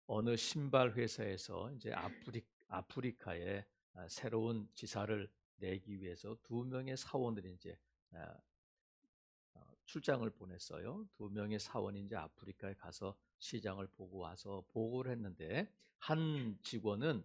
어느 신발 회사에서 이제 아프리카에 새로운 지사를 내기 위해서 두 명의 사원들이 이제 아, 출장을 보냈어요. 두 명의 사원이 이제 아프리카에 가서 시장을 보고 와서 보고를 했는데, 한 직원은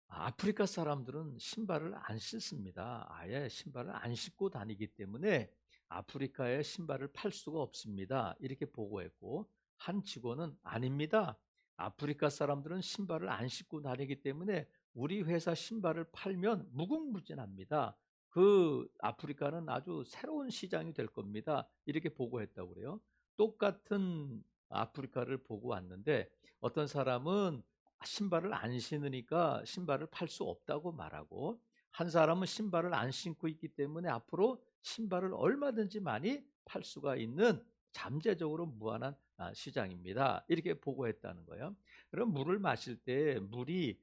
아프리카 사람들은 신발을 안 신습니다. 아예 신발을 안 신고 다니기 때문에 아프리카에 신발을 팔 수가 없습니다. 이렇게 보고했고, 한 직원은 아닙니다. 아프리카 사람들은 신발을 안 신고 다니기 때문에 우리 회사 신발을 팔면 무궁무진합니다. 그 아프리카는 아주 새로운 시장이 될 겁니다. 이렇게 보고했다고 그래요. 똑같은 아프리카를 보고 왔는데, 어떤 사람은 신발을 안 신으니까 신발을 팔 수 없다고 말하고, 한 사람은 신발을 안 신고 있기 때문에 앞으로 신발을 얼마든지 많이 팔 수가 있는 잠재적으로 무한한 시장입니다. 이렇게 보고했다는 거예요. 그럼 물을 마실 때 물이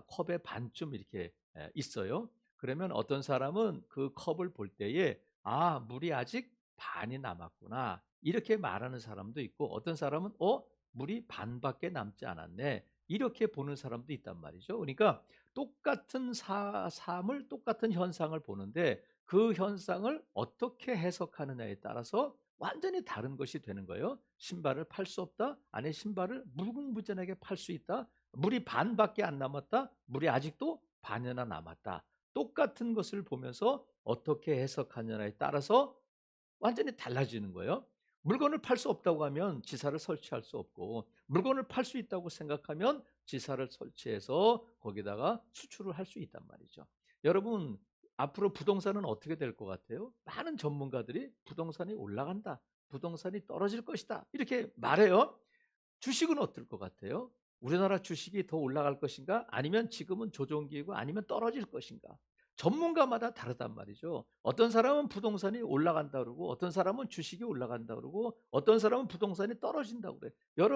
컵의 반쯤 이렇게 있어요. 그러면 어떤 사람은 그 컵을 볼 때에 물이 아직 반이 남았구나, 이렇게 말하는 사람도 있고, 어떤 사람은 물이 반밖에 남지 않았네, 이렇게 보는 사람도 있단 말이죠. 그러니까 똑같은 삶을, 똑같은 현상을 보는데 그 현상을 어떻게 해석하느냐에 따라서 완전히 다른 것이 되는 거예요. 신발을 팔 수 없다? 아니, 신발을 무궁무진하게 팔 수 있다? 물이 반밖에 안 남았다? 물이 아직도 반이나 남았다. 똑같은 것을 보면서 어떻게 해석하느냐에 따라서 완전히 달라지는 거예요. 물건을 팔 수 없다고 하면 지사를 설치할 수 없고, 물건을 팔 수 있다고 생각하면 지사를 설치해서 거기다가 수출을 할 수 있단 말이죠. 여러분, 앞으로 부동산은 어떻게 될 것 같아요? 많은 전문가들이 부동산이 올라간다, 부동산이 떨어질 것이다, 이렇게 말해요. 주식은 어떨 것 같아요? 우리나라 주식이 더 올라갈 것인가? 아니면 지금은 조정기이고 아니면 떨어질 것인가? 전문가마다 다르단 말이죠. 어떤 사람은 부동산이 올라간다 그러고, 어떤 사람은 주식이 올라간다 그러고, 어떤 사람은 부동산이 떨어진다고 그래.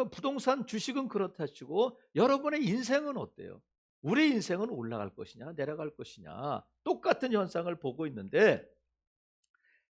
부동산, 주식은 그렇다 치고 여러분의 인생은 어때요? 우리 인생은 올라갈 것이냐, 내려갈 것이냐, 똑같은 현상을 보고 있는데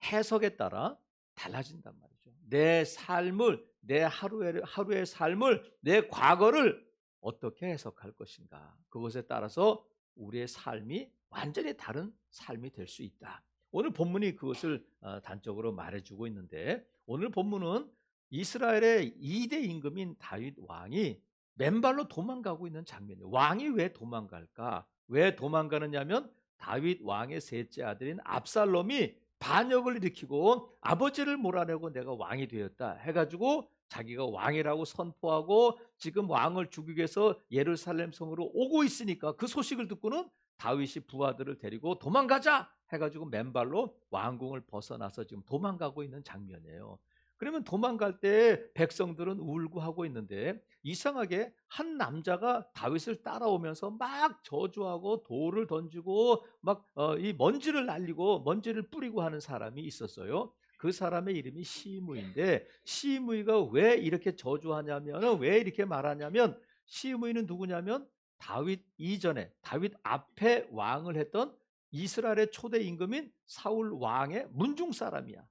해석에 따라 달라진단 말이죠. 내 삶을, 내 하루의 삶을, 내 과거를 어떻게 해석할 것인가, 그것에 따라서 우리의 삶이 완전히 다른 삶이 될 수 있다. 오늘 본문이 그것을 단적으로 말해주고 있는데, 오늘 본문은 이스라엘의 2대 임금인 다윗 왕이 맨발로 도망가고 있는 장면이에요. 왕이 왜 도망갈까? 왜 도망가느냐면, 다윗 왕의 셋째 아들인 압살롬이 반역을 일으키고 아버지를 몰아내고 내가 왕이 되었다 해가지고 자기가 왕이라고 선포하고 지금 왕을 죽이기 위해서 예루살렘 성으로 오고 있으니까, 그 소식을 듣고는 다윗이 부하들을 데리고 도망가자 해가지고 맨발로 왕궁을 벗어나서 지금 도망가고 있는 장면이에요. 그러면 도망갈 때 백성들은 울고 하고 있는데, 이상하게 한 남자가 다윗을 따라오면서 막 저주하고 돌을 던지고 막 이 먼지를 날리고 먼지를 뿌리고 하는 사람이 있었어요. 그 사람의 이름이 시므이인데, 시므이가 왜 이렇게 저주하냐면, 왜 이렇게 말하냐면, 시므이는 누구냐면 다윗 이전에, 다윗 앞에 왕을 했던 이스라엘의 초대 임금인 사울 왕의 문중 사람이야.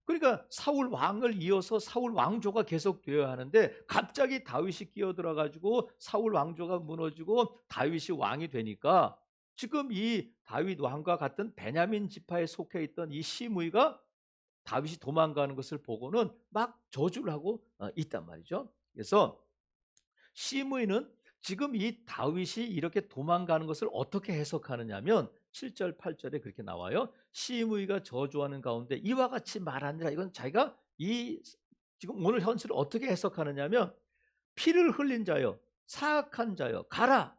그러니까 사울 왕을 이어서 사울 왕조가 계속되어야 하는데, 갑자기 다윗이 끼어들어 가지고 사울 왕조가 무너지고 다윗이 왕이 되니까, 지금 이 다윗 왕과 같은 베냐민 지파에 속해 있던 이 시므이가 다윗이 도망가는 것을 보고는 막 저주를 하고 있단 말이죠. 그래서 시므이는 지금 이 다윗이 이렇게 도망가는 것을 어떻게 해석하느냐면, 7절 8절에 그렇게 나와요. 시므이가 저주하는 가운데 이와 같이 말하니라. 이건 자기가 이 지금 오늘 현실을 어떻게 해석하느냐면, 피를 흘린 자여, 사악한 자여, 가거라.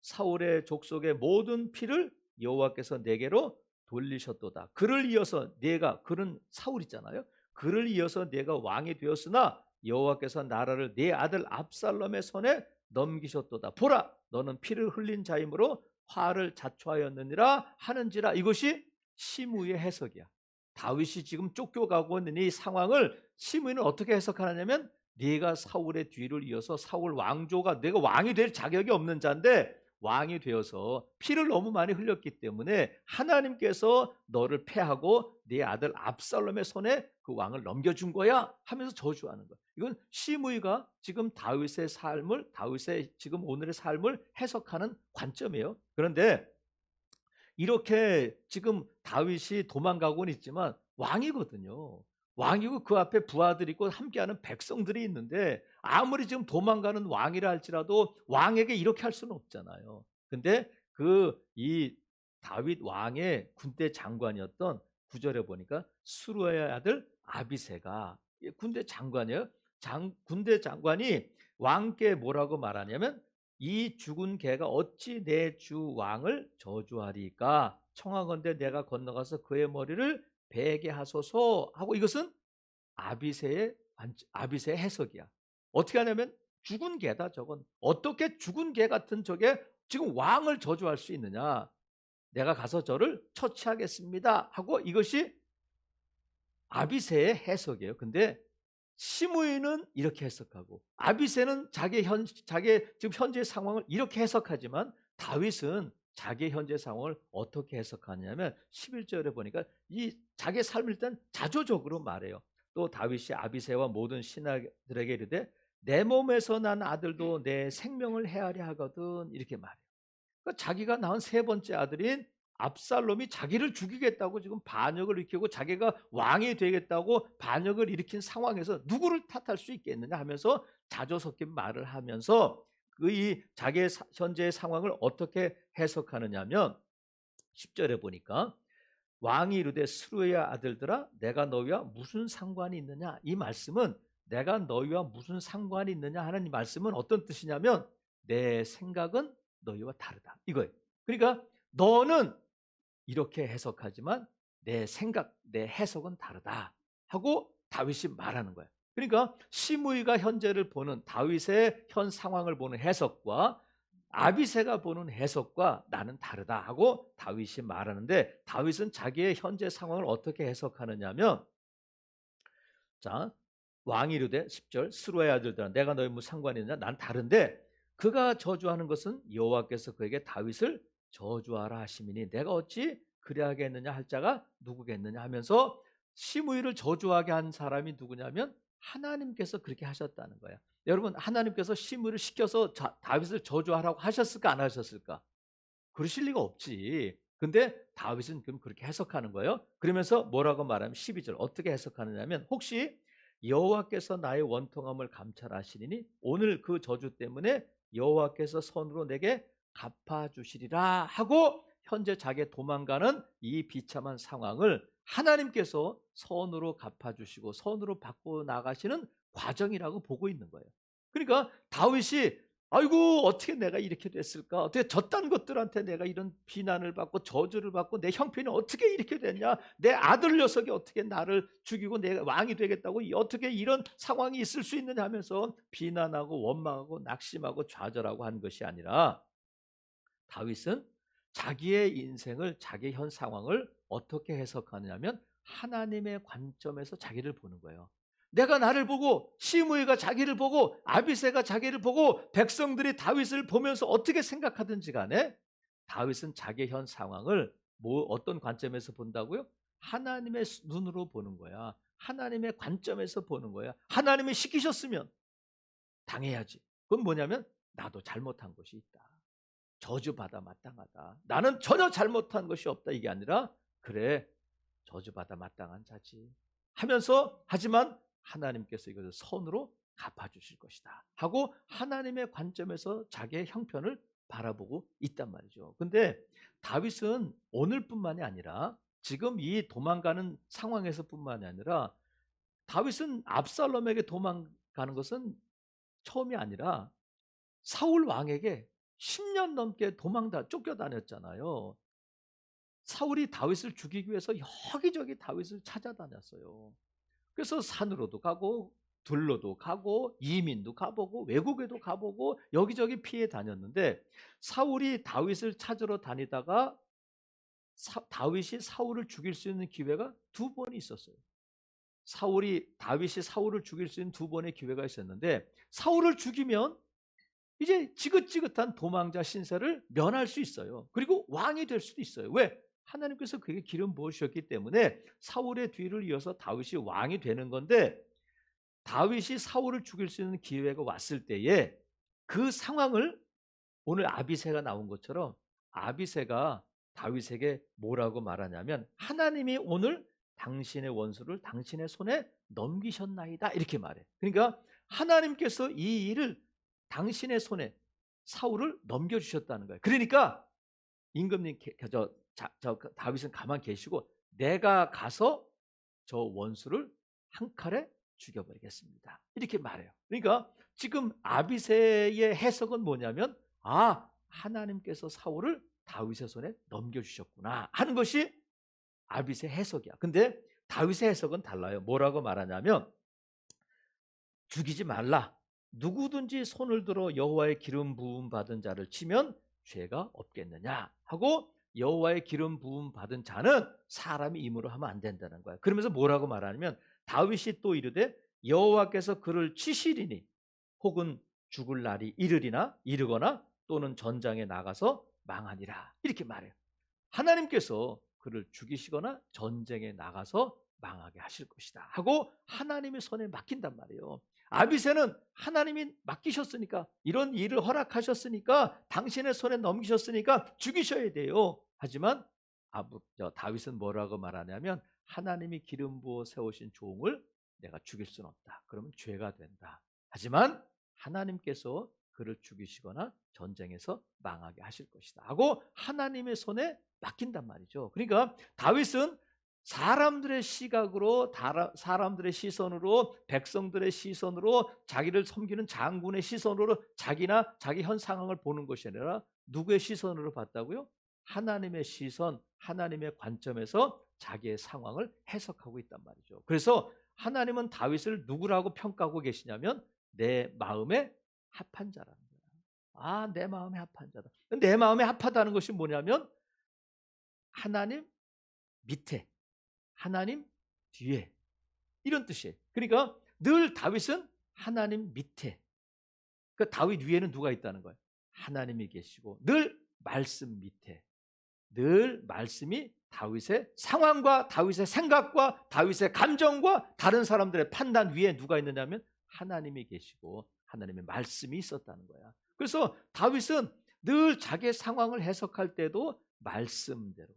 사울의 족속의 모든 피를 여호와께서 내게로 돌리셨도다. 그를 이어서 내가, 그는 사울 있잖아요. 그를 이어서 내가 왕이 되었으나 여호와께서 나라를 내 아들 압살롬의 손에 넘기셨도다. 보라, 너는 피를 흘린 자이므로 화를 자초하였느니라 하는지라. 이것이 시므이의 해석이야. 다윗이 지금 쫓겨가고 있는 이 상황을 시므이는 어떻게 해석하느냐면, 네가 사울의 뒤를 이어서 사울 왕조가, 내가 왕이 될 자격이 없는 자인데 왕이 되어서 피를 너무 많이 흘렸기 때문에 하나님께서 너를 패하고 네 아들 압살롬의 손에 그 왕을 넘겨준 거야 하면서 저주하는 거야. 이건 시므이가 지금 다윗의 삶을, 다윗의 지금 오늘의 삶을 해석하는 관점이에요. 그런데 이렇게 지금 다윗이 도망가고는 있지만 왕이거든요. 왕이고 그 앞에 부하들이 있고 함께하는 백성들이 있는데 아무리 지금 도망가는 왕이라 할지라도 왕에게 이렇게 할 수는 없잖아요. 근데 이 다윗 왕의 군대 장관이었던 9절에 보니까 수루의 아들 아비새가 군대 장관이에요. 군대 장관이 왕께 뭐라고 말하냐면 이 죽은 개가 어찌 내 주 왕을 저주하리까? 청하건대 내가 건너가서 그의 머리를 베게 하소서 하고, 이것은 아비새의 해석이야. 어떻게 하냐면 죽은 개다. 저건 어떻게 죽은 개 같은 저게 지금 왕을 저주할 수 있느냐? 내가 가서 저를 처치하겠습니다 하고, 이것이 아비새의 해석이에요. 근데 시므이는 이렇게 해석하고 아비새는 자기 지금 현재 상황을 이렇게 해석하지만 다윗은 자기 현재 상황을 어떻게 해석하냐면 11절에 보니까 이 자기 삶을 일단 자조적으로 말해요. 또 다윗이 아비새와 모든 신하들에게 이르되 내 몸에서 난 아들도 내 생명을 헤아려 하거든, 이렇게 말해요. 그러니까 자기가 낳은 세 번째 아들인 압살롬이 자기를 죽이겠다고 지금 반역을 일으키고 자기가 왕이 되겠다고 반역을 일으킨 상황에서 누구를 탓할 수 있겠느냐 하면서 자조 섞인 말을 하면서 이 자기의 현재의 상황을 어떻게 해석하느냐면 10절에 보니까 왕이 이르되 스루의 아들들아 내가 너희와 무슨 상관이 있느냐, 이 말씀은 내가 너희와 무슨 상관이 있느냐 하는 이 말씀은 어떤 뜻이냐면 내 생각은 너희와 다르다, 이거예요. 그러니까 너는 이렇게 해석하지만 내 생각, 내 해석은 다르다 하고 다윗이 말하는 거예요. 그러니까 시므이가 현재를 보는, 다윗의 현 상황을 보는 해석과 아비새가 보는 해석과 나는 다르다 하고 다윗이 말하는데, 다윗은 자기의 현재 상황을 어떻게 해석하느냐면, 자, 왕이 이르되 10절 스루의 아들들아 내가 너희 무슨 상관이 있느냐, 난 다른데 그가 저주하는 것은 여호와께서 그에게 다윗을 저주하라 하심이니 내가 어찌 그리하겠느냐 할 자가 누구겠느냐 하면서 시므이를 저주하게 한 사람이 누구냐면 하나님께서 그렇게 하셨다는 거야. 여러분, 하나님께서 시므이를 시켜서 다윗을 저주하라고 하셨을까 안 하셨을까? 그러실 리가 없지. 근데 다윗은 그럼 그렇게 해석하는 거예요. 그러면서 뭐라고 말하면 12절 어떻게 해석하느냐면 혹시 여호와께서 나의 원통함을 감찰하시니 오늘 그 저주 때문에 여호와께서 손으로 내게 갚아주시리라 하고 현재 자기 도망가는 이 비참한 상황을 하나님께서 선으로 갚아주시고 선으로 바꿔 나가시는 과정이라고 보고 있는 거예요. 그러니까 다윗이 아이고 어떻게 내가 이렇게 됐을까, 어떻게 저딴 것들한테 내가 이런 비난을 받고 저주를 받고 내 형편이 어떻게 이렇게 됐냐, 내 아들 녀석이 어떻게 나를 죽이고 내가 왕이 되겠다고 어떻게 이런 상황이 있을 수 있느냐 하면서 비난하고 원망하고 낙심하고 좌절하고 하는 것이 아니라 다윗은 자기의 인생을, 자기 현 상황을 어떻게 해석하느냐면 하나님의 관점에서 자기를 보는 거예요. 내가 나를 보고 시므이가 자기를 보고 아비새가 자기를 보고 백성들이 다윗을 보면서 어떻게 생각하든지 간에 다윗은 자기 현 상황을 어떤 관점에서 본다고요? 하나님의 눈으로 보는 거야. 하나님의 관점에서 보는 거야. 하나님이 시키셨으면 당해야지. 그건 뭐냐면 나도 잘못한 것이 있다, 저주받아 마땅하다, 나는 전혀 잘못한 것이 없다, 이게 아니라 그래 저주받아 마땅한 자지 하면서, 하지만 하나님께서 이것을 선으로 갚아주실 것이다 하고 하나님의 관점에서 자기의 형편을 바라보고 있단 말이죠. 근데 다윗은 오늘뿐만이 아니라 지금 이 도망가는 상황에서 뿐만이 아니라 다윗은 압살롬에게 도망가는 것은 처음이 아니라 사울 왕에게 10년 넘게 쫓겨다녔잖아요. 사울이 다윗을 죽이기 위해서 여기저기 다윗을 찾아다녔어요. 그래서 산으로도 가고 들로도 가고 이민도 가보고 외국에도 가보고 여기저기 피해 다녔는데 사울이 다윗을 찾으러 다니다가 다윗이 사울을 죽일 수 있는 기회가 두 번이 있었어요. 다윗이 사울을 죽일 수 있는 두 번의 기회가 있었는데 사울을 죽이면 이제 지긋지긋한 도망자 신세를 면할 수 있어요. 그리고 왕이 될 수도 있어요. 왜? 하나님께서 그에게 기름 부으셨기 때문에 사울의 뒤를 이어서 다윗이 왕이 되는 건데, 다윗이 사울을 죽일 수 있는 기회가 왔을 때에 그 상황을 오늘 아비새가 나온 것처럼 아비새가 다윗에게 뭐라고 말하냐면, 하나님이 오늘 당신의 원수를 당신의 손에 넘기셨나이다, 이렇게 말해. 그러니까 하나님께서 이 일을 당신의 손에 사울을 넘겨주셨다는 거예요. 그러니까 임금님, 다윗은 가만 계시고 내가 가서 저 원수를 한 칼에 죽여버리겠습니다, 이렇게 말해요. 그러니까 지금 아비새의 해석은 뭐냐면, 하나님께서 사울을 다윗의 손에 넘겨주셨구나 하는 것이 아비새 해석이야. 근데 다윗의 해석은 달라요. 뭐라고 말하냐면, 죽이지 말라. 누구든지 손을 들어 여호와의 기름 부음 받은 자를 치면 죄가 없겠느냐 하고, 여호와의 기름 부음 받은 자는 사람이 임으로 하면 안 된다는 거야. 그러면서 뭐라고 말하냐면, 다윗이 또 이르되 여호와께서 그를 치시리니 혹은 죽을 날이 이르거나 또는 전장에 나가서 망하니라, 이렇게 말해요. 하나님께서 그를 죽이시거나 전쟁에 나가서 망하게 하실 것이다 하고 하나님의 손에 맡긴단 말이에요. 아비새는 하나님이 맡기셨으니까, 이런 일을 허락하셨으니까, 당신의 손에 넘기셨으니까 죽이셔야 돼요. 하지만 다윗은 뭐라고 말하냐면, 하나님이 기름 부어 세우신 종을 내가 죽일 수는 없다. 그러면 죄가 된다. 하지만 하나님께서 그를 죽이시거나 전쟁에서 망하게 하실 것이다 하고 하나님의 손에 맡긴단 말이죠. 그러니까 다윗은 사람들의 시각으로, 사람들의 시선으로, 백성들의 시선으로, 자기를 섬기는 장군의 시선으로 자기나 자기 현 상황을 보는 것이 아니라 누구의 시선으로 봤다고요? 하나님의 시선, 하나님의 관점에서 자기의 상황을 해석하고 있단 말이죠. 그래서 하나님은 다윗을 누구라고 평가하고 계시냐면, 내 마음에 합한 자라는 거야. 내 마음에 합한 자다. 내 마음에 합하다는 것이 뭐냐면, 하나님 밑에, 하나님 뒤에, 이런 뜻이에요. 그러니까 늘 다윗은 하나님 밑에, 그러니까 다윗 위에는 누가 있다는 거예요? 하나님이 계시고, 늘 말씀 밑에, 늘 말씀이 다윗의 상황과 다윗의 생각과 다윗의 감정과 다른 사람들의 판단 위에 누가 있느냐면 하나님이 계시고 하나님의 말씀이 있었다는 거야. 그래서 다윗은 늘 자기의 상황을 해석할 때도 말씀대로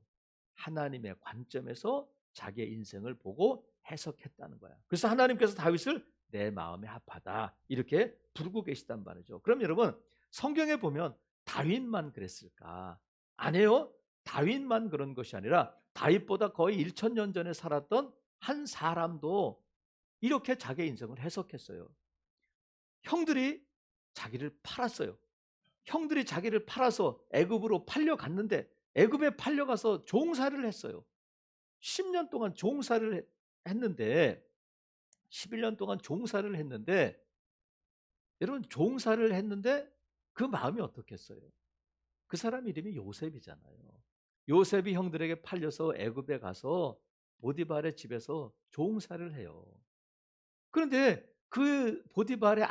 하나님의 관점에서 자기의 인생을 보고 해석했다는 거야. 그래서 하나님께서 다윗을 내 마음에 합하다 이렇게 부르고 계시단 말이죠. 그럼 여러분, 성경에 보면 다윗만 그랬을까? 아니에요. 다윗만 그런 것이 아니라 다윗보다 거의 1000년 전에 살았던 한 사람도 이렇게 자기의 인생을 해석했어요. 형들이 자기를 팔았어요. 형들이 자기를 팔아서 애굽으로 팔려갔는데, 애굽에 팔려가서 종살이를 했어요. 10년 동안 종살이를 했는데, 11년 동안 종살이를 했는데, 여러분, 종살이를 했는데 그 마음이 어떻겠어요? 그 사람 이름이 요셉이잖아요. 요셉이 형들에게 팔려서 애굽에 가서 보디발의 집에서 종살이를 해요. 그런데 그 보디발의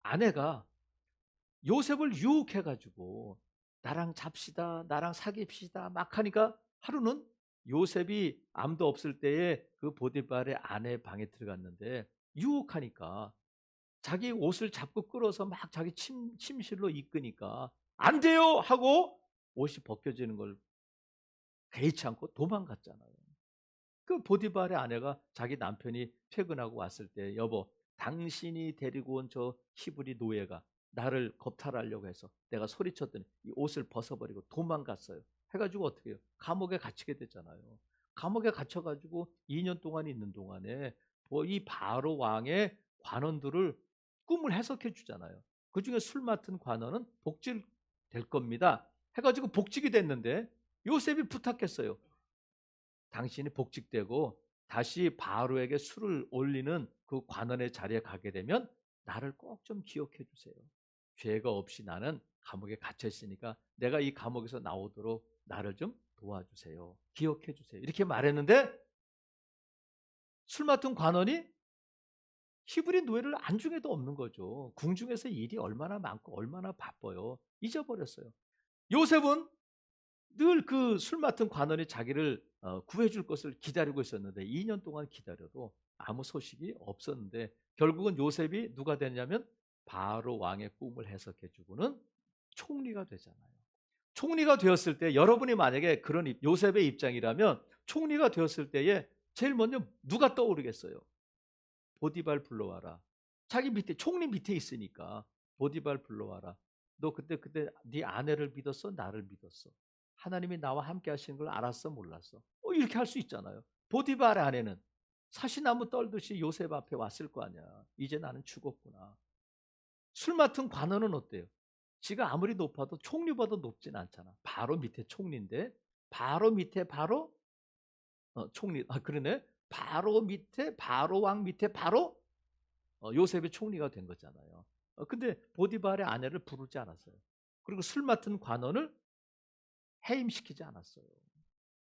아내가 요셉을 유혹해가지고 나랑 잡시다, 나랑 사귀시다 막 하니까, 하루는 요셉이 아무도 없을 때에 그 보디발의 아내 방에 들어갔는데, 유혹하니까 자기 옷을 잡고 끌어서 막 자기 침실로 이끄니까 안 돼요 하고 옷이 벗겨지는 걸 개의치 않고 도망갔잖아요. 그 보디발의 아내가 자기 남편이 퇴근하고 왔을 때, 여보, 당신이 데리고 온 저 히브리 노예가 나를 겁탈하려고 해서 내가 소리쳤더니 이 옷을 벗어버리고 도망갔어요 해가지고 어떻게 해요? 감옥에 갇히게 됐잖아요. 감옥에 갇혀가지고 2년 동안 있는 동안에 이 바로 왕의 관원들을 꿈을 해석해 주잖아요. 그중에 술 맡은 관원은 복직 될 겁니다 해가지고 복직이 됐는데, 요셉이 부탁했어요. 당신이 복직되고 다시 바로에게 술을 올리는 그 관원의 자리에 가게 되면 나를 꼭 좀 기억해 주세요. 죄가 없이 나는 감옥에 갇혀 있으니까 내가 이 감옥에서 나오도록 나를 좀 도와주세요. 기억해 주세요. 이렇게 말했는데, 술 맡은 관원이 히브리 노예를 안중에도 없는 거죠. 궁중에서 일이 얼마나 많고 얼마나 바빠요. 잊어버렸어요. 요셉은 늘 그 술 맡은 관원이 자기를 구해줄 것을 기다리고 있었는데 2년 동안 기다려도 아무 소식이 없었는데 결국은 요셉이 누가 됐냐면 바로 왕의 꿈을 해석해주고는 총리가 되잖아요. 총리가 되었을 때 여러분이 만약에 그런 요셉의 입장이라면 총리가 되었을 때에 제일 먼저 누가 떠오르겠어요? 보디발 불러와라. 자기 밑에 총리 밑에 있으니까 보디발 불러와라. 너 그때 네 아내를 믿었어? 나를 믿었어? 하나님이 나와 함께 하시는 걸 알았어? 몰랐어? 이렇게 할 수 있잖아요. 보디발의 아내는 사시나무 떨듯이 요셉 앞에 왔을 거 아니야. 이제 나는 죽었구나. 술 맡은 관원은 어때요? 지가 아무리 높아도 총리보다 높진 않잖아. 바로 밑에 총리인데 바로 밑에 바로 총리. 그러네. 바로 밑에 바로 왕 밑에 바로 요셉이 총리가 된 거잖아요. 근데 보디발의 아내를 부르지 않았어요. 그리고 술 맡은 관원을 해임시키지 않았어요.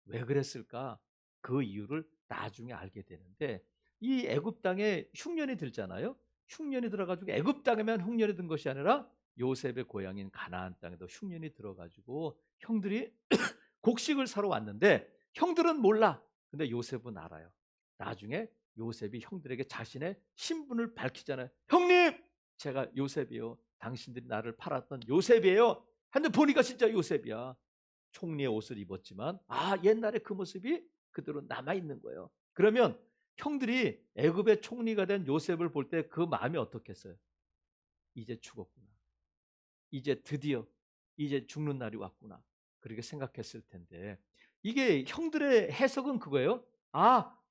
왜 그랬을까? 그 이유를 나중에 알게 되는데 이 애굽 땅에 흉년이 들잖아요. 흉년이 들어가지고 애굽 땅에만 흉년이 든 것이 아니라 요셉의 고향인 가나안 땅에도 흉년이 들어가지고 형들이 곡식을 사러 왔는데 형들은 몰라. 근데 요셉은 알아요. 나중에 요셉이 형들에게 자신의 신분을 밝히잖아요. 형님, 제가 요셉이요. 당신들이 나를 팔았던 요셉이에요. 근데 보니까 진짜 요셉이야. 총리의 옷을 입었지만 옛날에 그 모습이 그대로 남아있는 거예요. 그러면 형들이 애굽의 총리가 된 요셉을 볼 때 그 마음이 어떻겠어요? 이제 죽었구나. 이제 드디어 이제 죽는 날이 왔구나. 그렇게 생각했을 텐데 이게 형들의 해석은 그거예요.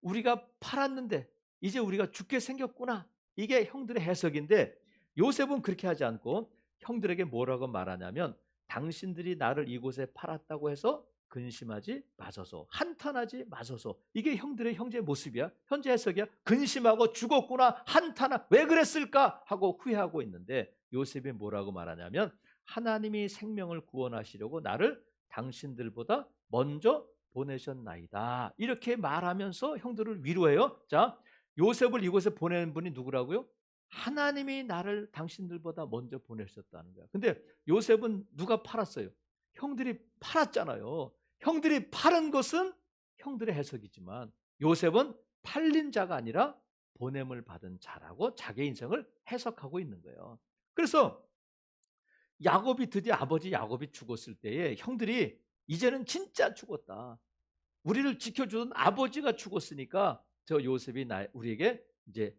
우리가 팔았는데 이제 우리가 죽게 생겼구나. 이게 형들의 해석인데 요셉은 그렇게 하지 않고 형들에게 뭐라고 말하냐면 당신들이 나를 이곳에 팔았다고 해서 근심하지 마소서, 한탄하지 마소서. 이게 형들의 형제의 모습이야. 현재 해석이야. 근심하고 죽었구나, 한탄하, 왜 그랬을까 하고 후회하고 있는데 요셉이 뭐라고 말하냐면 하나님이 생명을 구원하시려고 나를 당신들보다 먼저 보내셨나이다. 이렇게 말하면서 형들을 위로해요. 자, 요셉을 이곳에 보낸 분이 누구라고요? 하나님이 나를 당신들보다 먼저 보내셨다는 거야. 근데 요셉은 누가 팔았어요? 형들이 팔았잖아요. 형들이 팔은 것은 형들의 해석이지만 요셉은 팔린 자가 아니라 보냄을 받은 자라고 자기 인생을 해석하고 있는 거예요. 그래서 야곱이 드디어 아버지 야곱이 죽었을 때에 형들이 이제는 진짜 죽었다. 우리를 지켜주던 아버지가 죽었으니까 저 요셉이 우리에게 이제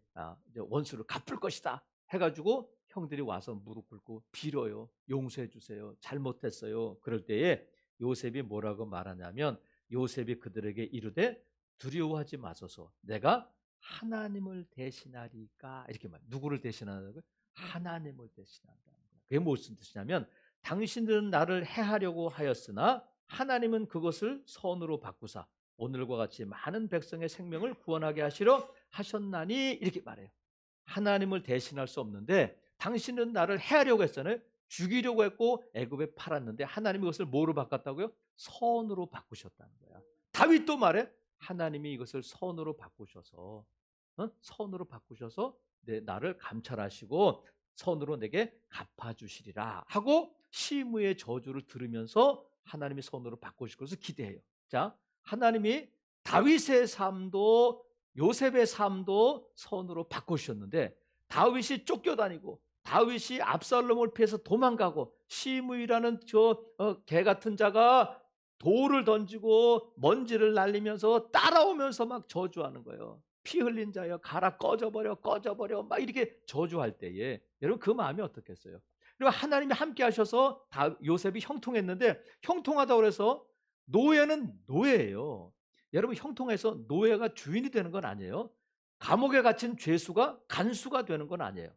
원수를 갚을 것이다 해가지고 형들이 와서 무릎 꿇고 빌어요. 용서해 주세요. 잘못했어요. 그럴 때에 요셉이 뭐라고 말하냐면 요셉이 그들에게 이르되 두려워하지 마소서. 내가 하나님을 대신하리까. 이렇게 말. 누구를 대신하냐고요? 하나님을 대신한다는 거예요. 그게 무슨 뜻이냐면 당신들은 나를 해하려고 하였으나 하나님은 그것을 선으로 바꾸사 오늘과 같이 많은 백성의 생명을 구원하게 하시려 하셨나니 이렇게 말해요. 하나님을 대신할 수 없는데 당신은 나를 해하려고 했잖아요. 죽이려고 했고 애굽에 팔았는데 하나님이 그것을 뭐로 바꿨다고요? 선으로 바꾸셨다는 거야. 다윗도 말해 하나님이 이것을 선으로 바꾸셔서 선으로 바꾸셔서 나를 감찰하시고 선으로 내게 갚아주시리라 하고 시므의 저주를 들으면서 하나님이 선으로 바꾸실 것을 기대해요. 자, 하나님이 다윗의 삶도 요셉의 삶도 선으로 바꾸셨는데 다윗이 쫓겨다니고 다윗이 압살롬을 피해서 도망가고 시므이라는 개 같은 자가 돌을 던지고 먼지를 날리면서 따라오면서 막 저주하는 거예요. 피 흘린 자여 가라 꺼져버려 막 이렇게 저주할 때에 여러분 그 마음이 어떻겠어요? 그리고 하나님이 함께 하셔서 요셉이 형통했는데 형통하다고 해서 노예는 노예예요. 여러분 형통해서 노예가 주인이 되는 건 아니에요. 감옥에 갇힌 죄수가 간수가 되는 건 아니에요.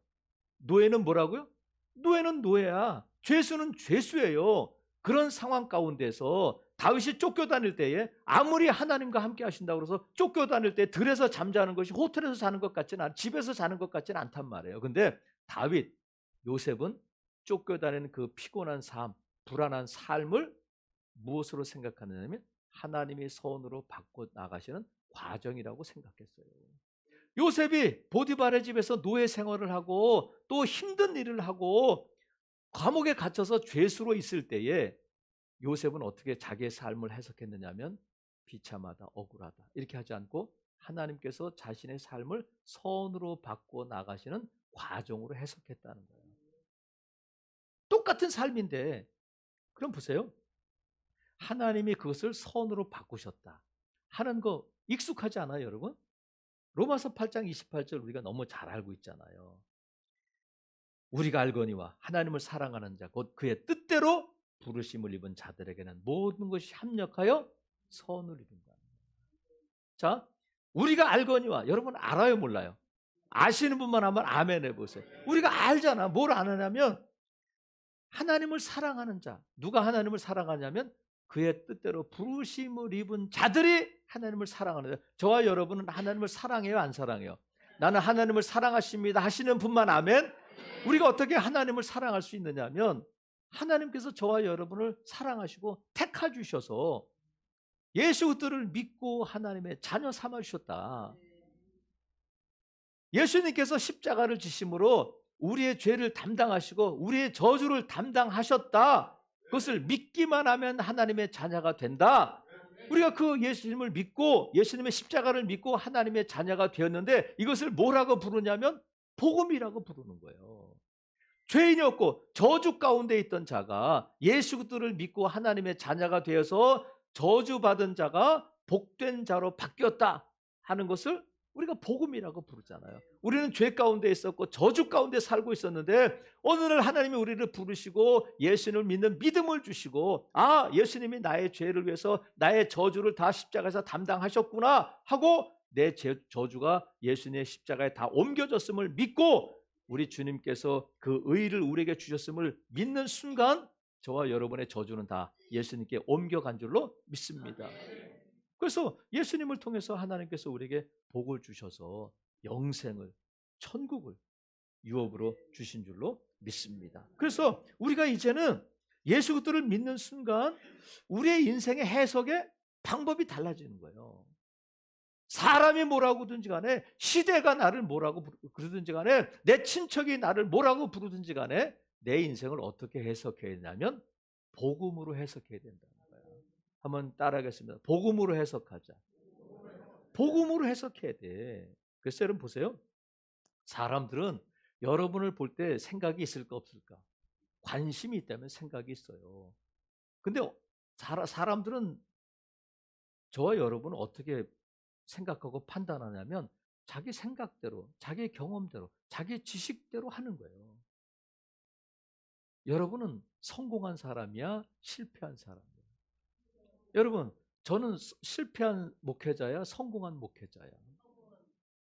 노예는 뭐라고요? 노예는 노예야. 죄수는 죄수예요. 그런 상황 가운데서 다윗이 쫓겨다닐 때에 아무리 하나님과 함께 하신다고 해서 쫓겨다닐 때 들에서 잠자는 것이 호텔에서 자는 것 같지는 집에서 자는 것 같지는 않단 말이에요. 근데 다윗, 요셉은 쫓겨다니는 그 피곤한 삶, 불안한 삶을 무엇으로 생각하느냐면 하나님이 선으로 바꿔 나가시는 과정이라고 생각했어요. 요셉이 보디발의 집에서 노예 생활을 하고 또 힘든 일을 하고 감옥에 갇혀서 죄수로 있을 때에 요셉은 어떻게 자기의 삶을 해석했느냐면 비참하다, 억울하다 이렇게 하지 않고 하나님께서 자신의 삶을 선으로 바꿔 나가시는 과정으로 해석했다는 거예요. 똑같은 삶인데 그럼 보세요. 하나님이 그것을 선으로 바꾸셨다 하는 거 익숙하지 않아요, 여러분? 로마서 8장 28절 우리가 너무 잘 알고 있잖아요. 우리가 알거니와 하나님을 사랑하는 자 곧 그의 뜻대로 부르심을 입은 자들에게는 모든 것이 합력하여 선을 이룬다. 자, 우리가 알거니와 여러분 알아요, 몰라요? 아시는 분만 한번 아멘 해보세요. 우리가 알잖아. 뭘 아느냐면 하나님을 사랑하는 자. 누가 하나님을 사랑하냐면 그의 뜻대로 부르심을 입은 자들이 하나님을 사랑하는 자. 저와 여러분은 하나님을 사랑해요, 안 사랑해요? 나는 하나님을 사랑하십니다 하시는 분만 아멘. 우리가 어떻게 하나님을 사랑할 수 있느냐면 하나님께서 저와 여러분을 사랑하시고 택하 주셔서 예수 그리스도를 믿고 하나님의 자녀 삼아 주셨다. 예수님께서 십자가를 지심으로 우리의 죄를 담당하시고 우리의 저주를 담당하셨다. 그것을 믿기만 하면 하나님의 자녀가 된다. 우리가 그 예수님을 믿고 예수님의 십자가를 믿고 하나님의 자녀가 되었는데 이것을 뭐라고 부르냐면 복음이라고 부르는 거예요. 죄인이었고 저주 가운데 있던 자가 예수 그리스도를 믿고 하나님의 자녀가 되어서 저주받은 자가 복된 자로 바뀌었다 하는 것을 우리가 복음이라고 부르잖아요. 우리는 죄 가운데 있었고 저주 가운데 살고 있었는데 오늘 하나님이 우리를 부르시고 예수님을 믿는 믿음을 주시고 예수님이 나의 죄를 위해서 나의 저주를 다 십자가에서 담당하셨구나 하고 내 저주가 예수님의 십자가에 다 옮겨졌음을 믿고 우리 주님께서 그 의를 우리에게 주셨음을 믿는 순간 저와 여러분의 저주는 다 예수님께 옮겨간 줄로 믿습니다. 그래서 예수님을 통해서 하나님께서 우리에게 복을 주셔서 영생을, 천국을 유업으로 주신 줄로 믿습니다. 그래서 우리가 이제는 예수 그리스도를 믿는 순간 우리의 인생의 해석의 방법이 달라지는 거예요. 사람이 뭐라고 하든지 간에 시대가 나를 뭐라고 부르든지 간에 내 친척이 나를 뭐라고 부르든지 간에 내 인생을 어떻게 해석해야 되냐면 복음으로 해석해야 된다는 거예요. 한번 따라하겠습니다. 복음으로 해석하자. 복음으로 해석해야 돼. 그래서 여러분 보세요. 사람들은 여러분을 볼 때 생각이 있을까 없을까? 관심이 있다면 생각이 있어요. 근데 사람들은 저와 여러분은 어떻게 생각하고 판단하냐면 자기 생각대로, 자기 경험대로, 자기 지식대로 하는 거예요. 여러분은 성공한 사람이야? 실패한 사람이야? 여러분, 저는 실패한 목회자야? 성공한 목회자야?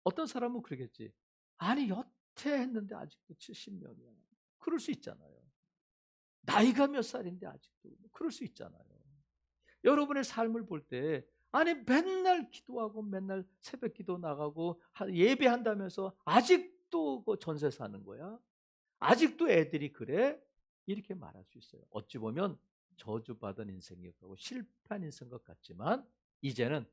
어떤 사람은 그러겠지. 아니, 여태 했는데 아직도 70년이야. 그럴 수 있잖아요. 나이가 몇 살인데 아직도. 그럴 수 있잖아요. 여러분의 삶을 볼 때 아니 맨날 기도하고 맨날 새벽 기도 나가고 예배한다면서 아직도 그 전세 사는 거야? 아직도 애들이 그래? 이렇게 말할 수 있어요. 어찌 보면 저주받은 인생이었고 실패한 인생 것 같지만 이제는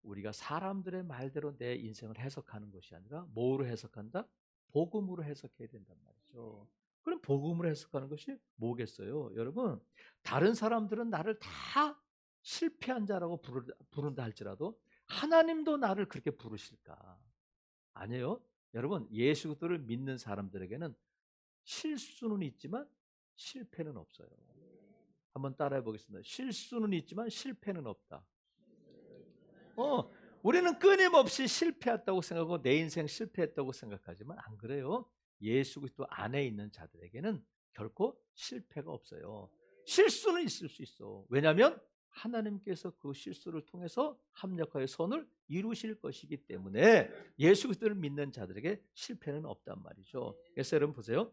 우리가 사람들의 말대로 내 인생을 해석하는 것이 아니라 뭐로 해석한다? 복음으로 해석해야 된단 말이죠. 그럼 복음으로 해석하는 것이 뭐겠어요? 여러분, 다른 사람들은 나를 다 실패한 자라고 부른다 할지라도 하나님도 나를 그렇게 부르실까? 아니에요. 여러분, 예수 그리스도를 믿는 사람들에게는 실수는 있지만 실패는 없어요. 한번 따라해 보겠습니다. 실수는 있지만 실패는 없다. 우리는 끊임없이 실패했다고 생각하고 내 인생 실패했다고 생각하지만 안 그래요. 예수 그리스도 안에 있는 자들에게는 결코 실패가 없어요. 실수는 있을 수 있어. 왜냐하면 하나님께서 그 실수를 통해서 합력하여 선을 이루실 것이기 때문에 예수 그리스도를 믿는 자들에게 실패는 없단 말이죠. 그래서 여러분 보세요.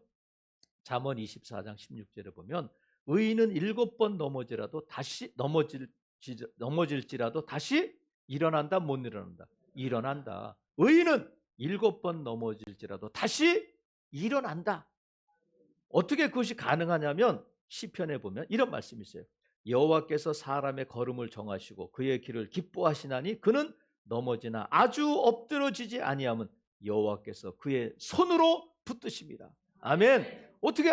잠언 24장 16절에 보면 의인은 7번 넘어질지라도 다시 일어난다, 못 일어난다? 일어난다. 의인은 7번 넘어질지라도 다시 일어난다. 어떻게 그것이 가능하냐면 시편에 보면 이런 말씀이 있어요. 여호와께서 사람의 걸음을 정하시고 그의 길을 기뻐하시나니 그는 넘어지나 아주 엎드러지지 아니함은 여호와께서 그의 손으로 붙드십니다. 아멘. 어떻게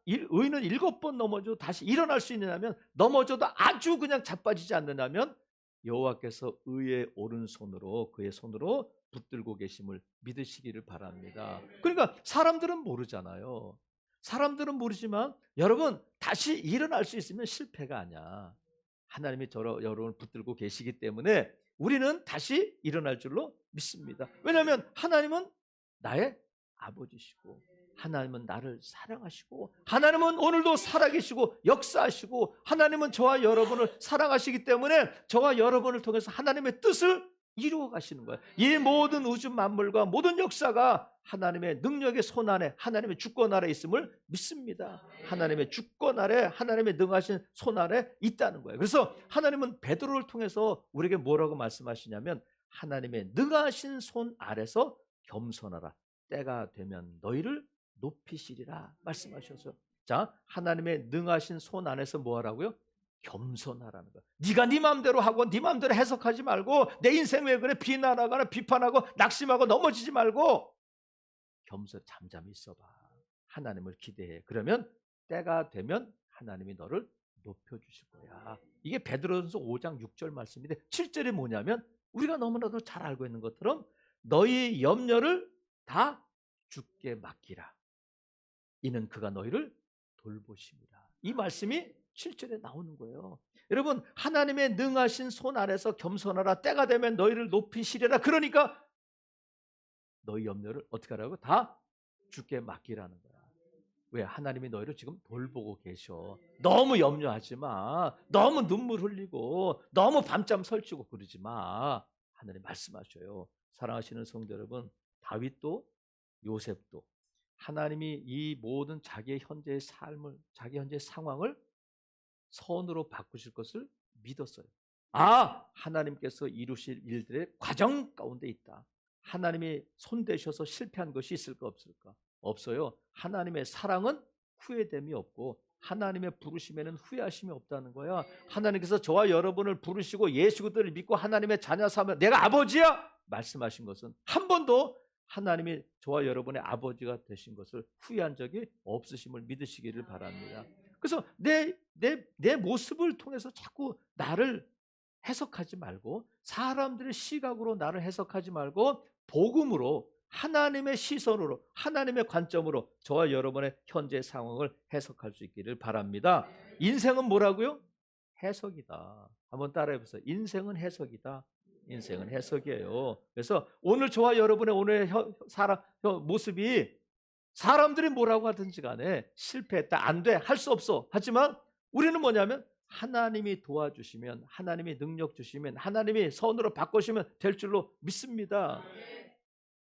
의인은 7번 넘어져도 다시 일어날 수 있느냐면, 넘어져도 아주 그냥 자빠지지 않느냐면 여호와께서 의의 오른손으로, 그의 손으로 붙들고 계심을 믿으시기를 바랍니다. 그러니까 사람들은 모르잖아요. 사람들은 모르지만 여러분, 다시 일어날 수 있으면 실패가 아니야. 하나님이 여러분을 붙들고 계시기 때문에 우리는 다시 일어날 줄로 믿습니다. 왜냐하면 하나님은 나의 아버지시고, 하나님은 나를 사랑하시고, 하나님은 오늘도 살아계시고 역사하시고, 하나님은 저와 여러분을 사랑하시기 때문에 저와 여러분을 통해서 하나님의 뜻을 이루어 가시는 거예요. 이 모든 우주 만물과 모든 역사가 하나님의 능력의 손 안에, 하나님의 주권 아래 있음을 믿습니다. 하나님의 주권 아래, 하나님의 능하신 손 아래 있다는 거예요. 그래서 하나님은 베드로를 통해서 우리에게 뭐라고 말씀하시냐면, 하나님의 능하신 손 아래서 겸손하라. 때가 되면 너희를 높이시리라 말씀하셔서, 자, 하나님의 능하신 손 안에서 뭐 하라고요? 겸손하라는 거야. 네가 네 마음대로 하고 네 마음대로 해석하지 말고, 내 인생 왜 그래 비난하거나 비판하고 낙심하고 넘어지지 말고 겸손, 잠잠히 있어봐. 하나님을 기대해. 그러면 때가 되면 하나님이 너를 높여주실 거야. 이게 베드로전서 5장 6절 말씀인데, 7절이 뭐냐면, 우리가 너무나도 잘 알고 있는 것처럼 너희 염려를 다 주께 맡기라. 이는 그가 너희를 돌보십니다. 이 말씀이 7절에 나오는 거예요. 여러분, 하나님의 능하신 손 아래서 겸손하라. 때가 되면 너희를 높이시리라. 그러니까 너희 염려를 어떻게 하라고? 다 주께 맡기라는 거야. 왜? 하나님이 너희를 지금 돌보고 계셔. 너무 염려하지 마. 너무 눈물 흘리고 너무 밤잠 설치고 그러지 마. 하나님 말씀하셔요. 사랑하시는 성도 여러분, 다윗도 요셉도 하나님이 이 모든 자기의 현재의 삶을, 자기 현재의 상황을 선으로 바꾸실 것을 믿었어요. 하나님께서 이루실 일들의 과정 가운데 있다. 하나님이 손대셔서 실패한 것이 있을까 없을까? 없어요. 하나님의 사랑은 후회됨이 없고, 하나님의 부르심에는 후회하심이 없다는 거야. 하나님께서 저와 여러분을 부르시고 예수 그리스도를 믿고 하나님의 자녀 삼아 내가 아버지야 말씀하신 것은 한 번도 하나님이 저와 여러분의 아버지가 되신 것을 후회한 적이 없으심을 믿으시기를 바랍니다. 그래서 내 모습을 통해서 자꾸 나를 해석하지 말고, 사람들의 시각으로 나를 해석하지 말고, 복음으로, 하나님의 시선으로, 하나님의 관점으로 저와 여러분의 현재 상황을 해석할 수 있기를 바랍니다. 인생은 뭐라고요? 해석이다. 한번 따라해 보세요. 인생은 해석이다. 인생은 해석이에요. 그래서 오늘 저와 여러분의 오늘 모습이, 사람들이 뭐라고 하든지 간에 실패했다, 안 돼, 할 수 없어, 하지만 우리는 뭐냐면, 하나님이 도와주시면, 하나님이 능력 주시면, 하나님이 선으로 바꾸시면 될 줄로 믿습니다.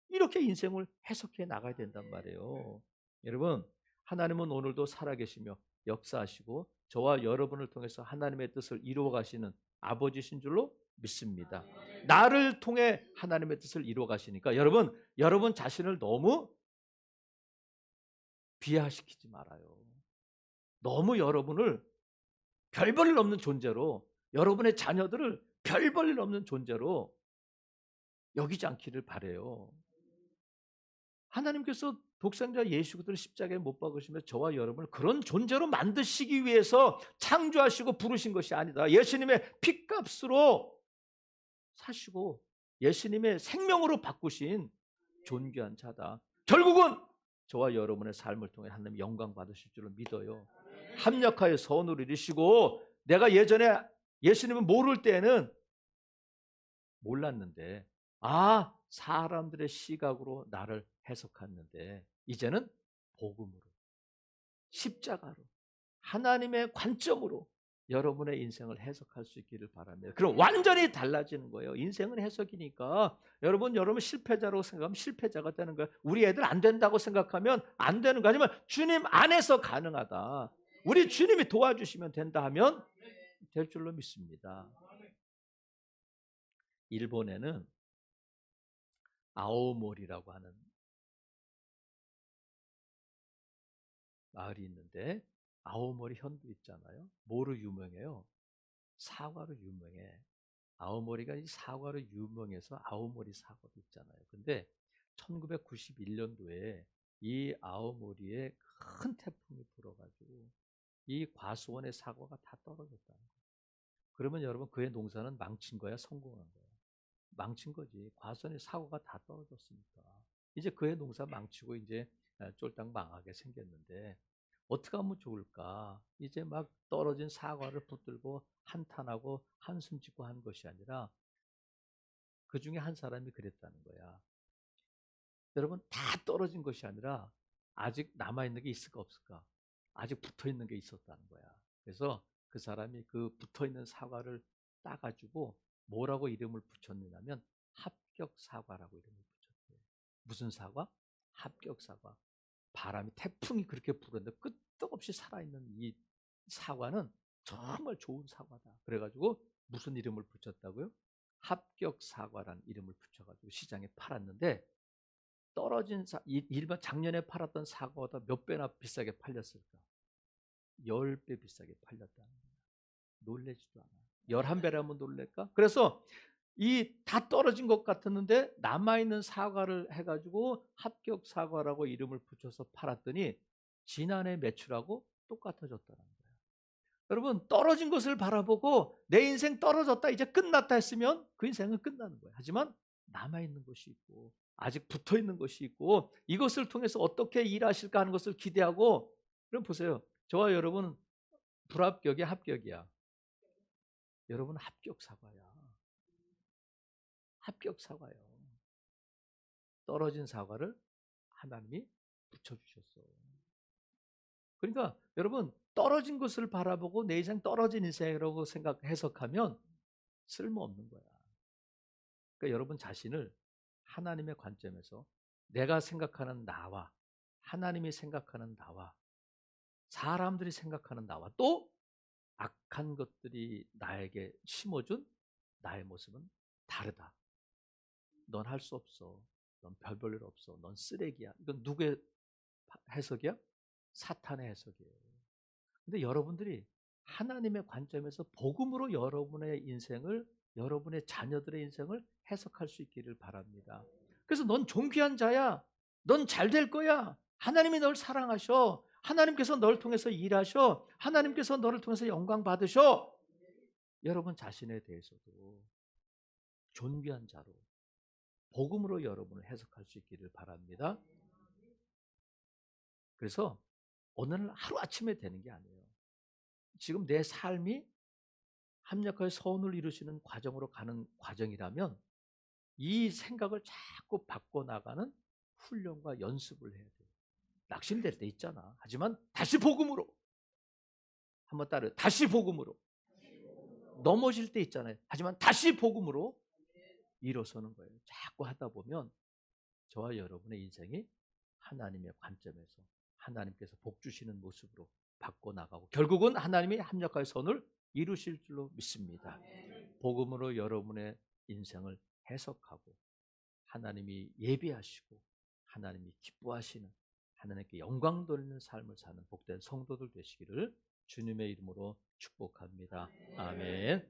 이렇게 인생을 해석해 나가야 된단 말이에요. 여러분, 하나님은 오늘도 살아계시며 역사하시고 저와 여러분을 통해서 하나님의 뜻을 이루어 가시는 아버지신 줄로 믿습니다. 나를 통해 하나님의 뜻을 이루어 가시니까 여러분 자신을 너무 비하시키지 말아요. 너무 여러분을 별 볼 일 없는 존재로, 여러분의 자녀들을 별 볼 일 없는 존재로 여기지 않기를 바라요. 하나님께서 독생자 예수 그리스도를 십자가에 못 박으시며 저와 여러분을 그런 존재로 만드시기 위해서 창조하시고 부르신 것이 아니다. 예수님의 핏값으로 사시고 예수님의 생명으로 바꾸신 존귀한 자다. 결국은 저와 여러분의 삶을 통해 하나님 영광 받으실 줄을 믿어요. 합력하여 선을 이루시고, 내가 예전에 예수님을 모를 때는 몰랐는데, 사람들의 시각으로 나를 해석했는데, 이제는 복음으로, 십자가로, 하나님의 관점으로 여러분의 인생을 해석할 수 있기를 바랍니다. 그럼 완전히 달라지는 거예요. 인생은 해석이니까 여러분 실패자라고 생각하면 실패자가 되는 거예요. 우리 애들 안 된다고 생각하면 안 되는 거, 아니면 주님 안에서 가능하다, 우리 주님이 도와주시면 된다 하면 될 줄로 믿습니다. 일본에는 아오모리라고 하는 마을이 있는데, 아오모리 현도 있잖아요. 뭐로 유명해요? 사과로 유명해. 아오모리가 이 사과로 유명해서 아오모리 사과도 있잖아요. 근데 1991년도에 이 아오모리에 큰 태풍이 불어가지고 이 과수원의 사과가 다 떨어졌다는 거예요. 그러면 여러분 그의 농사는 망친 거야, 성공한 거야? 망친 거지. 과수원의 사과가 다 떨어졌으니까. 이제 그의 농사 망치고 이제 쫄딱 망하게 생겼는데 어떻게 하면 좋을까? 이제 막 떨어진 사과를 붙들고 한탄하고 한숨 짓고 한 것이 아니라 그 중에 한 사람이 그랬다는 거야. 여러분 다 떨어진 것이 아니라 아직 남아있는 게 있을까 없을까? 아직 붙어있는 게 있었다는 거야. 그래서 그 사람이 그 붙어있는 사과를 따가지고 뭐라고 이름을 붙였느냐면 합격사과라고 이름을 붙였대요. 무슨 사과? 합격사과. 바람이 태풍이 그렇게 불었는데 끄떡없이 살아있는 이 사과는 정말 좋은 사과다. 그래가지고 무슨 이름을 붙였다고요? 합격사과라는 이름을 붙여가지고 시장에 팔았는데 떨어진 일반 작년에 팔았던 사과보다 몇 배나 비싸게 팔렸을까? 10배 비싸게 팔렸다는 거야. 놀래지도 않아. 11배라면 놀랄까? 그래서 이 다 떨어진 것 같았는데 남아있는 사과를 해가지고 합격 사과라고 이름을 붙여서 팔았더니 지난해 매출하고 똑같아졌다는 거야. 여러분 떨어진 것을 바라보고 내 인생 떨어졌다 이제 끝났다 했으면 그 인생은 끝나는 거야. 하지만 남아있는 것이 있고 아직 붙어있는 것이 있고 이것을 통해서 어떻게 일하실까 하는 것을 기대하고 그럼 보세요. 저와 여러분은 불합격이야 합격이야? 여러분 합격 사과야. 합격 사과예요. 떨어진 사과를 하나님이 붙여주셨어. 그러니까 여러분 떨어진 것을 바라보고 내 인생 떨어진 인생이라고 해석하면 쓸모없는 거야. 그러니까 여러분 자신을 하나님의 관점에서 내가 생각하는 나와 하나님이 생각하는 나와 사람들이 생각하는 나와 또 악한 것들이 나에게 심어준 나의 모습은 다르다. 넌 할 수 없어. 넌 별 볼 일 없어. 넌 쓰레기야. 이건 누구의 해석이야? 사탄의 해석이에요. 근데 여러분들이 하나님의 관점에서 복음으로 여러분의 인생을 여러분의 자녀들의 인생을 해석할 수 있기를 바랍니다. 그래서 넌 존귀한 자야. 넌 잘 될 거야. 하나님이 널 사랑하셔. 하나님께서 널 통해서 일하셔. 하나님께서 너를 통해서 영광 받으셔. 여러분 자신에 대해서도 존귀한 자로 복음으로 여러분을 해석할 수 있기를 바랍니다. 그래서 오늘 하루아침에 되는 게 아니에요. 지금 내 삶이 합력하여 선을 이루시는 과정으로 가는 과정이라면 이 생각을 자꾸 바꿔나가는 훈련과 연습을 해야 돼요. 낙심될 때 있잖아. 하지만 다시 복음으로. 한번 따르. 다시 복음으로. 넘어질 때 있잖아요. 하지만 다시 복음으로 일어서는 거예요. 자꾸 하다 보면 저와 여러분의 인생이 하나님의 관점에서 하나님께서 복 주시는 모습으로 바꿔나가고 결국은 하나님이 합력하여 선을 이루실 줄로 믿습니다. 복음으로 여러분의 인생을 해석하고 하나님이 예비하시고 하나님이 기뻐하시는 하나님께 영광 돌리는 삶을 사는 복된 성도들 되시기를 주님의 이름으로 축복합니다. 아멘.